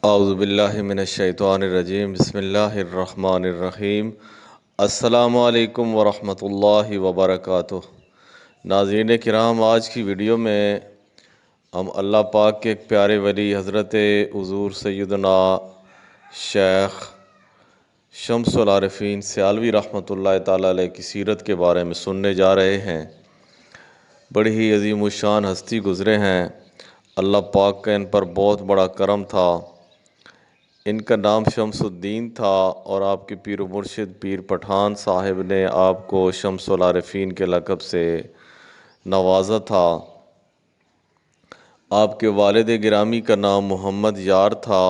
اعوذ باللہ من الشیطان الرجیم، بسم اللہ الرحمن الرحیم۔ السلام علیکم ورحمۃ اللہ وبرکاتہ۔ ناظرین کرام، آج کی ویڈیو میں ہم اللہ پاک کے ایک پیارے ولی حضرت حضور سیدنا شیخ شمس العارفین سیالوی رحمۃ اللہ تعالیٰ علیہ کی سیرت کے بارے میں سننے جا رہے ہیں۔ بڑی ہی عظیم الشان ہستی گزرے ہیں، اللہ پاک کا ان پر بہت بڑا کرم تھا۔ ان کا نام شمس الدین تھا اور آپ کے پیر و مرشد پیر پٹھان صاحب نے آپ کو شمس العارفین کے لقب سے نوازا تھا۔ آپ کے والد گرامی کا نام محمد یار تھا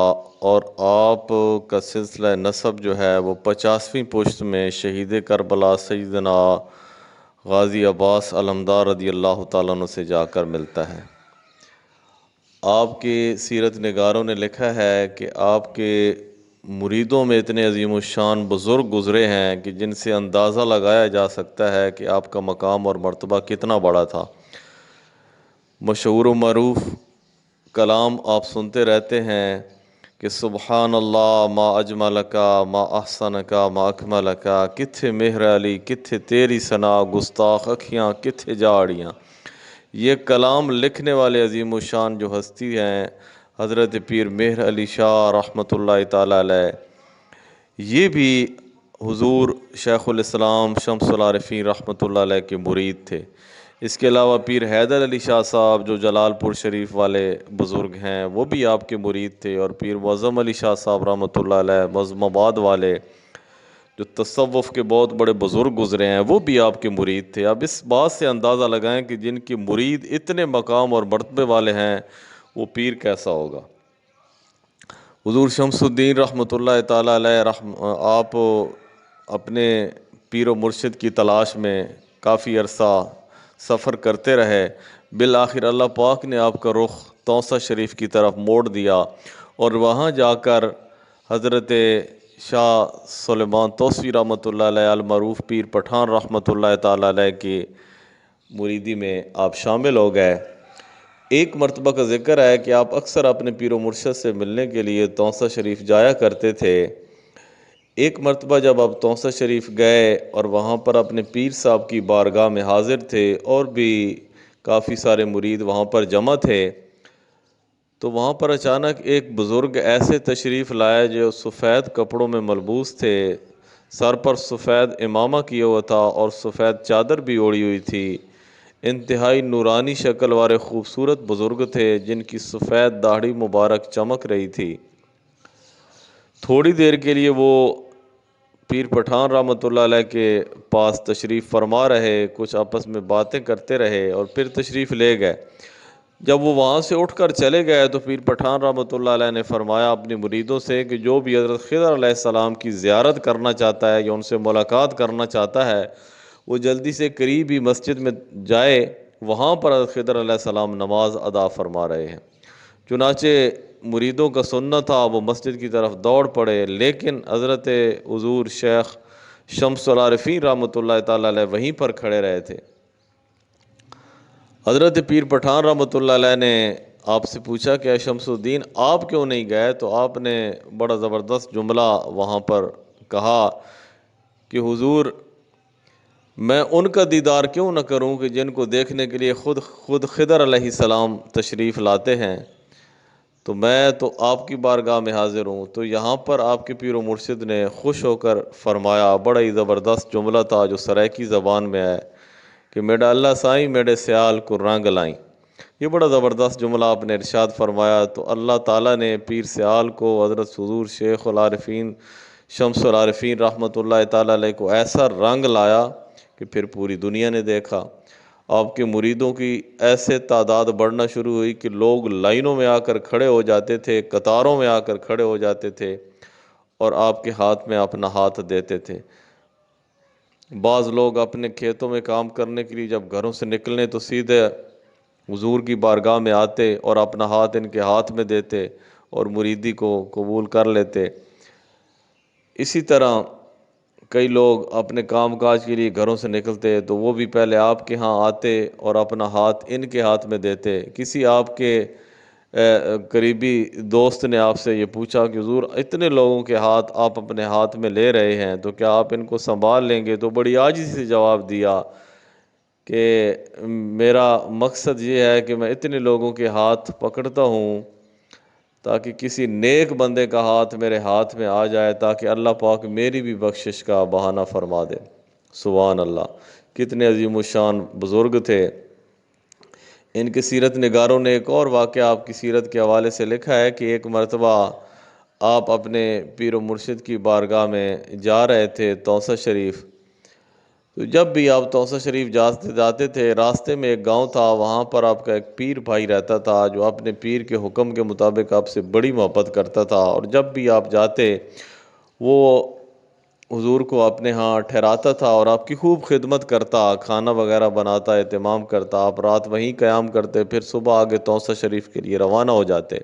اور آپ کا سلسلہ نسب جو ہے وہ 50ویں پشت میں شہید کربلا سیدنا غازی عباس علمدار رضی اللہ تعالیٰ عنہ سے جا کر ملتا ہے۔ آپ کے سیرت نگاروں نے لکھا ہے کہ آپ کے مریدوں میں اتنے عظیم الشان بزرگ گزرے ہیں کہ جن سے اندازہ لگایا جا سکتا ہے کہ آپ کا مقام اور مرتبہ کتنا بڑا تھا۔ مشہور و معروف کلام آپ سنتے رہتے ہیں کہ سبحان اللہ ما اجملکا ما احسنکا ما اکملکا، کتھے مہر علی کتھے تیری ثنا، گستاخ اکھیاں کتھے جاڑیاں۔ یہ کلام لکھنے والے عظیم الشان جو ہستی ہیں حضرت پیر مہر علی شاہ رحمۃ اللہ تعالیٰ علیہ، یہ بھی حضور شیخ الاسلام شمس العارفین رحمۃ اللہ علیہ کے مرید تھے۔ اس کے علاوہ پیر حیدر علی شاہ صاحب جو جلال پور شریف والے بزرگ ہیں وہ بھی آپ کے مرید تھے، اور پیر معظم علی شاہ صاحب رحمۃ اللہ علیہ معظم آباد والے جو تصوف کے بہت بڑے بزرگ گزرے ہیں وہ بھی آپ کے مرید تھے۔ اب اس بات سے اندازہ لگائیں کہ جن کے مرید اتنے مقام اور مرتبے والے ہیں وہ پیر کیسا ہوگا۔ حضور شمس الدین رحمۃ اللہ تعالیٰ علیہ آپ اپنے پیر و مرشد کی تلاش میں کافی عرصہ سفر کرتے رہے۔ بالآخر اللہ پاک نے آپ کا رخ توسہ شریف کی طرف موڑ دیا اور وہاں جا کر حضرت شاہ سلیمان توسوی رحمۃ اللہ علیہ المعروف پیر پٹھان رحمۃ اللہ تعالیٰ علیہ کی مریدی میں آپ شامل ہو گئے۔ ایک مرتبہ کا ذکر ہے کہ آپ اکثر اپنے پیر و مرشد سے ملنے کے لیے توسہ شریف جایا کرتے تھے۔ ایک مرتبہ جب آپ توسہ شریف گئے اور وہاں پر اپنے پیر صاحب کی بارگاہ میں حاضر تھے اور بھی کافی سارے مرید وہاں پر جمع تھے، تو وہاں پر اچانک ایک بزرگ ایسے تشریف لائے جو سفید کپڑوں میں ملبوس تھے، سر پر سفید امامہ کیا ہوا تھا اور سفید چادر بھی اوڑھی ہوئی تھی۔ انتہائی نورانی شکل والے خوبصورت بزرگ تھے جن کی سفید داڑھی مبارک چمک رہی تھی۔ تھوڑی دیر کے لیے وہ پیر پٹھان رحمۃ اللہ علیہ کے پاس تشریف فرما رہے، کچھ آپس میں باتیں کرتے رہے اور پھر تشریف لے گئے۔ جب وہ وہاں سے اٹھ کر چلے گئے تو پیر پٹھان رحمۃ اللہ علیہ نے فرمایا اپنی مریدوں سے کہ جو بھی حضرت خضر علیہ السلام کی زیارت کرنا چاہتا ہے یا ان سے ملاقات کرنا چاہتا ہے وہ جلدی سے قریب ہی مسجد میں جائے، وہاں پر حضرت خضر علیہ السلام نماز ادا فرما رہے ہیں۔ چنانچہ مریدوں کا سننا تھا وہ مسجد کی طرف دوڑ پڑے، لیکن حضرت حضور شیخ شمس العارفین رحمۃ اللہ تعالیٰ علیہ وہیں پر کھڑے رہے تھے۔ حضرت پیر پٹھان رحمۃ اللہ علیہ نے آپ سے پوچھا کہ اے شمس الدین آپ کیوں نہیں گئے؟ تو آپ نے بڑا زبردست جملہ وہاں پر کہا کہ حضور میں ان کا دیدار کیوں نہ کروں کہ جن کو دیکھنے کے لیے خود خضر علیہ السلام تشریف لاتے ہیں، تو میں تو آپ کی بارگاہ میں حاضر ہوں۔ تو یہاں پر آپ کے پیر و مرشد نے خوش ہو کر فرمایا، بڑا ہی زبردست جملہ تھا جو سرائیکی زبان میں ہے کہ میڈا اللہ سائیں میڈے سیال کو رنگ لائیں۔ یہ بڑا زبردست جملہ آپ نے ارشاد فرمایا۔ تو اللہ تعالیٰ نے پیر سیال کو حضرت حضور شیخ العارفین شمس العارفین رحمۃ اللہ تعالیٰ علیہ کو ایسا رنگ لایا کہ پھر پوری دنیا نے دیکھا۔ آپ کے مریدوں کی ایسے تعداد بڑھنا شروع ہوئی کہ لوگ لائنوں میں آ کر کھڑے ہو جاتے تھے، قطاروں میں آ کر کھڑے ہو جاتے تھے اور آپ کے ہاتھ میں اپنا ہاتھ دیتے تھے۔ بعض لوگ اپنے کھیتوں میں کام کرنے کے لیے جب گھروں سے نکلنے تو سیدھے حضور کی بارگاہ میں آتے اور اپنا ہاتھ ان کے ہاتھ میں دیتے اور مریدی کو قبول کر لیتے۔ اسی طرح کئی لوگ اپنے کام کاج کے لیے گھروں سے نکلتے تو وہ بھی پہلے آپ کے ہاں آتے اور اپنا ہاتھ ان کے ہاتھ میں دیتے۔ کسی آپ کے قریبی دوست نے آپ سے یہ پوچھا کہ حضور اتنے لوگوں کے ہاتھ آپ اپنے ہاتھ میں لے رہے ہیں تو کیا آپ ان کو سنبھال لیں گے؟ تو بڑی عاجزی سے جواب دیا کہ میرا مقصد یہ ہے کہ میں اتنے لوگوں کے ہاتھ پکڑتا ہوں تاکہ کسی نیک بندے کا ہاتھ میرے ہاتھ میں آ جائے، تاکہ اللہ پاک میری بھی بخشش کا بہانہ فرما دے۔ سبحان اللہ، کتنے عظیم الشان بزرگ تھے۔ ان کے سیرت نگاروں نے ایک اور واقعہ آپ کی سیرت کے حوالے سے لکھا ہے کہ ایک مرتبہ آپ اپنے پیر و مرشد کی بارگاہ میں جا رہے تھے توسہ شریف، تو جب بھی آپ توسہ شریف جاتے تھے، راستے میں ایک گاؤں تھا، وہاں پر آپ کا ایک پیر بھائی رہتا تھا جو اپنے پیر کے حکم کے مطابق آپ سے بڑی محبت کرتا تھا، اور جب بھی آپ جاتے وہ حضور کو اپنے ہاں ٹھہراتا تھا اور آپ کی خوب خدمت کرتا، کھانا وغیرہ بناتا، اہتمام کرتا، آپ رات وہیں قیام کرتے، پھر صبح آگے توسہ شریف کے لیے روانہ ہو جاتے۔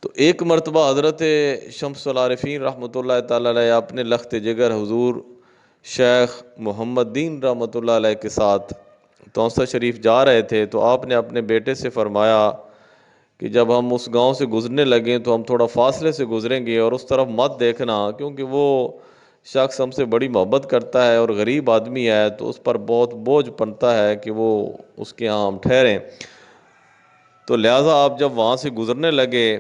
تو ایک مرتبہ حضرت شمس العارفین رحمۃ اللہ تعالی علیہ اپنے لخت جگر حضور شیخ محمد دین رحمۃ اللہ علیہ کے ساتھ توسہ شریف جا رہے تھے، تو آپ نے اپنے بیٹے سے فرمایا کہ جب ہم اس گاؤں سے گزرنے لگیں تو ہم تھوڑا فاصلے سے گزریں گے اور اس طرف مت دیکھنا، کیونکہ وہ شخص ہم سے بڑی محبت کرتا ہے اور غریب آدمی ہے، تو اس پر بہت بوجھ پڑتا ہے کہ وہ اس کے ہاں ہم ٹھہریں۔ تو لہٰذا آپ جب وہاں سے گزرنے لگے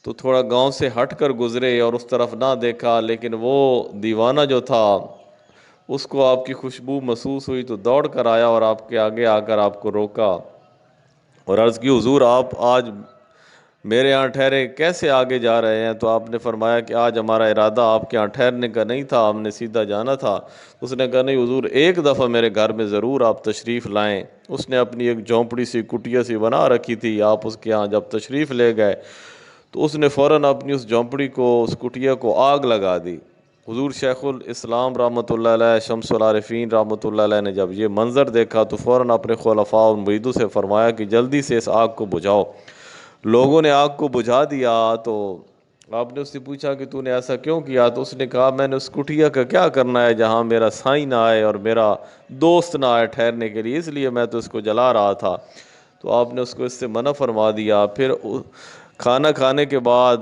تو تھوڑا گاؤں سے ہٹ کر گزرے اور اس طرف نہ دیکھا، لیکن وہ دیوانہ جو تھا اس کو آپ کی خوشبو محسوس ہوئی تو دوڑ کر آیا اور آپ کے آگے آ کر آپ کو روکا اور عرض کی حضور آپ آج میرے یہاں ٹھہرے، کیسے آگے جا رہے ہیں؟ تو آپ نے فرمایا کہ آج ہمارا ارادہ آپ کے یہاں ٹھہرنے کا نہیں تھا، ہم نے سیدھا جانا تھا۔ اس نے کہا نہیں حضور، ایک دفعہ میرے گھر میں ضرور آپ تشریف لائیں۔ اس نے اپنی ایک جھونپڑی سی کٹیا سی بنا رکھی تھی، آپ اس کے یہاں جب تشریف لے گئے تو اس نے فوراً اپنی اس جھونپڑی کو، اس کٹیا کو آگ لگا دی۔ حضور شیخ الاسلام رحمۃ اللہ علیہ، شمس العارفین رحمۃ اللہ علیہ نے جب یہ منظر دیکھا تو فوراً اپنے خلفاء و مریدوں سے فرمایا کہ جلدی سے اس آگ کو بجھاؤ۔ لوگوں نے آگ کو بجھا دیا تو آپ نے اس سے پوچھا کہ تو نے ایسا کیوں کیا؟ تو اس نے کہا میں نے اس کٹیا کا کیا کرنا ہے جہاں میرا سائیں نہ آئے اور میرا دوست نہ آئے ٹھہرنے کے لیے، اس لیے میں تو اس کو جلا رہا تھا۔ تو آپ نے اس کو اس سے منع فرما دیا۔ پھر کھانا کھانے کے بعد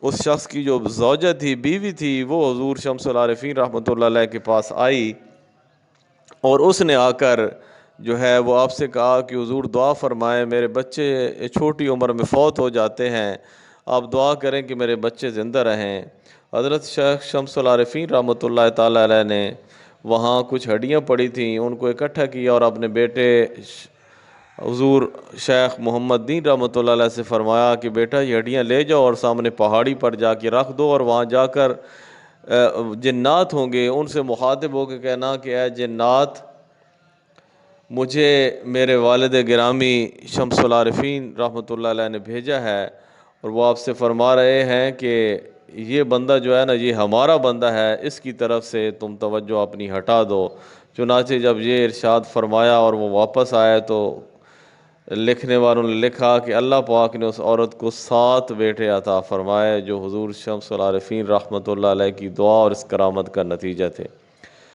اس شخص کی جو زوجہ تھی، بیوی تھی، وہ حضور شمس العارفین رحمۃ اللہ علیہ کے پاس آئی اور اس نے آ کر جو ہے وہ آپ سے کہا کہ حضور دعا فرمائیں، میرے بچے چھوٹی عمر میں فوت ہو جاتے ہیں، آپ دعا کریں کہ میرے بچے زندہ رہیں۔ حضرت شیخ شمس العارفین رحمۃ اللہ تعالی علیہ نے وہاں کچھ ہڈیاں پڑی تھیں، ان کو اکٹھا کیا اور اپنے بیٹے حضور شیخ محمد دین رحمۃ اللہ علیہ سے فرمایا کہ بیٹا یہ ہڈیاں لے جاؤ اور سامنے پہاڑی پر جا کے رکھ دو، اور وہاں جا کر جنات ہوں گے ان سے مخاطب ہو کے کہنا کہ اے جنات، مجھے میرے والد گرامی شمس العارفین رحمۃ اللہ علیہ نے بھیجا ہے اور وہ آپ سے فرما رہے ہیں کہ یہ بندہ جو ہے نا، یہ ہمارا بندہ ہے، اس کی طرف سے تم توجہ اپنی ہٹا دو۔ چنانچہ جب یہ ارشاد فرمایا اور وہ واپس آئے تو لکھنے والوں نے لکھا کہ اللہ پاک نے اس عورت کو 7 بیٹے عطا فرمائے جو حضور شمس العارفین رحمۃ اللہ علیہ کی دعا اور اس کرامت کا نتیجہ تھے۔